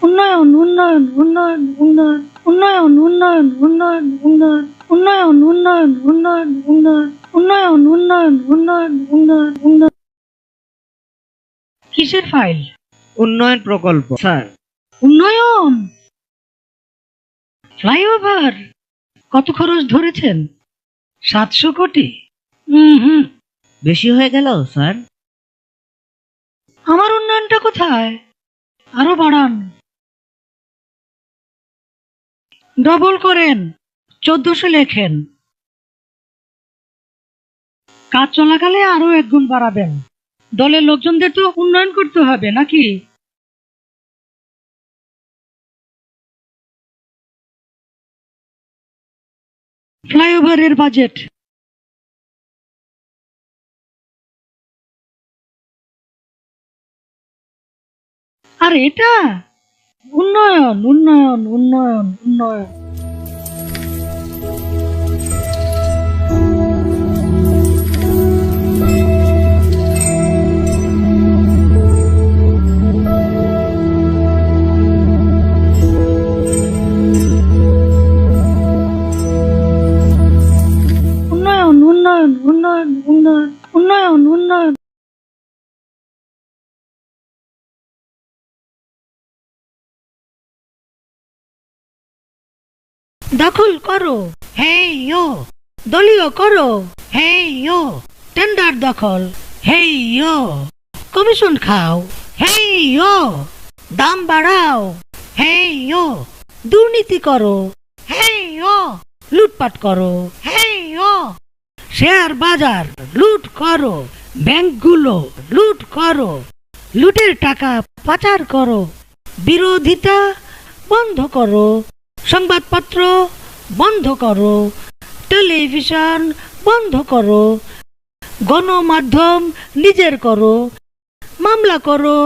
উন্নয়ন উন্নয়ন উন্নয়ন উন্নয়ন উন্নয়ন উন্নয়ন উন্নয়ন উন্নয়ন উন্নয়ন উন্নয়ন উন্নয়ন উন্নয়ন উন্নয়ন উন্নয়ন উন্নয়ন উন্নয়ন। কিসের ফাইল? উন্নয়ন প্রকল্প স্যার। উন্নয়ন ফ্লাইওভার কত খরচ ধরেছেন? 700 কোটি? হুম, বেশি হয়ে গেল স্যার। আমার উন্নয়নটা কোথায়? আরো বাড়ান, ডবল করেন, 1400 লেখেন। কাজ চলাকালে আরো 1 গুণ বাড়াবেন। দলের লোকজনদের তো উন্নয়ন করতে হবে নাকি? ফ্লাইওভারের বাজেট আর এটা উন্নয়ন উন্নয়ন উন্নয়ন উন্নয়ন। উন্নয়ন উন্নয়ন উন্নয়ন উন্নয়ন উন্নয়ন উন্নয়ন। দখল করো, হেই ইয়ো। দলীয় করো, হেই ইয়ো। টেন্ডার দখল, হেই ইয়ো। কমিশন খাও, হেই ইয়ো। দাম বাড়াও, হেই ইয়ো। দুর্নীতি করো, হেই ইয়ো। লুটপাট করো, হেই ইয়ো। শেয়ার বাজার লুট করো, ব্যাংকগুলো লুট করো, লুটের টাকা পাচার করো। বিরোধিতা বন্ধ করো, সংবাদপত্র বন্ধ করো, টেলিভিশন বন্ধ করো, গণমাধ্যম নিজের করো, মামলা করো,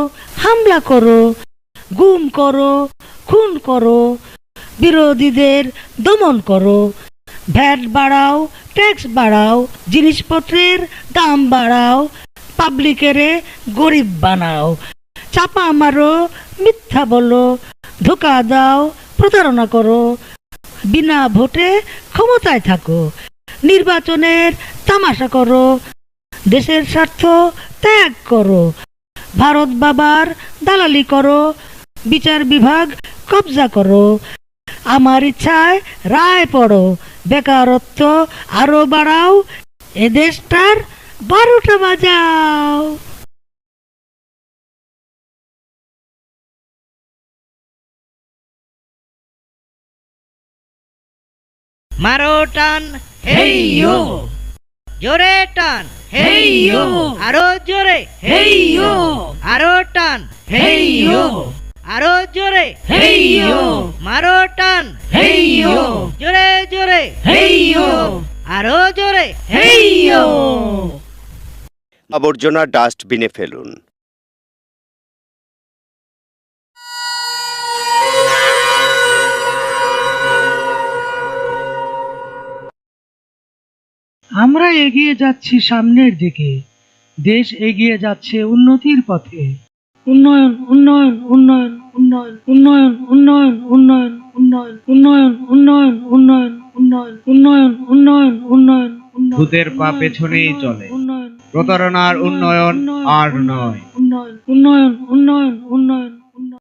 হামলা করো, গুম করো, খুন করো, বিরোধীদের দমন করো, ভ্যাট বাড়াও, ট্যাক্স বাড়াও, জিনিসপত্রের দাম বাড়াও, পাবলিকেরে গরিব বানাও, চাপা মারো, মিথ্যা বলো, ধোকা দাও, প্রতারণা করো, বিনা ভোটে ক্ষমতায় থাকো, নির্বাচনের তামাশা করো, দেশের স্বার্থ ত্যাগ করো, ভারত বাবার দালালি করো, বিচার বিভাগ কবজা করো, আমার ইচ্ছায় রায় পড়ো, বেকারত্ব আরো বাড়াও, এ দেশটার 12টা বাজাও। মারো টান, হেই ইয়ো। জোরে টান, হেই ইয়ো। আরো জোরে, হেই ইয়ো। আরো টান, হেই ইয়ো। আরো জোরে, হেই ইয়ো। মারো টান, হেই ইয়ো। জোরে জোরে, হেই ইয়ো। আরো জোরে, হেই ইয়ো। আবর্জনা ডাস্টবিনে ফেলুন। আমরা এগিয়ে যাচ্ছি সামনের দিকে, দেশ এগিয়ে যাচ্ছে উন্নতির পথে। উন্নয়ন উন্নয়ন উন্নয়ন উন্নয়ন উন্নয়ন উন্নয়ন উন্নয়ন উন্নয়ন উন্নয়ন উন্নয়ন উন্নয়ন উন্নয়ন উন্নয়ন উন্নয়ন উন্নয়ন উন্নয়ন। ভূতের পা পেছনেই চলে, প্রতারণার উন্নয়ন আর নয়। উন্নয়ন উন্নয়ন উন্নয়ন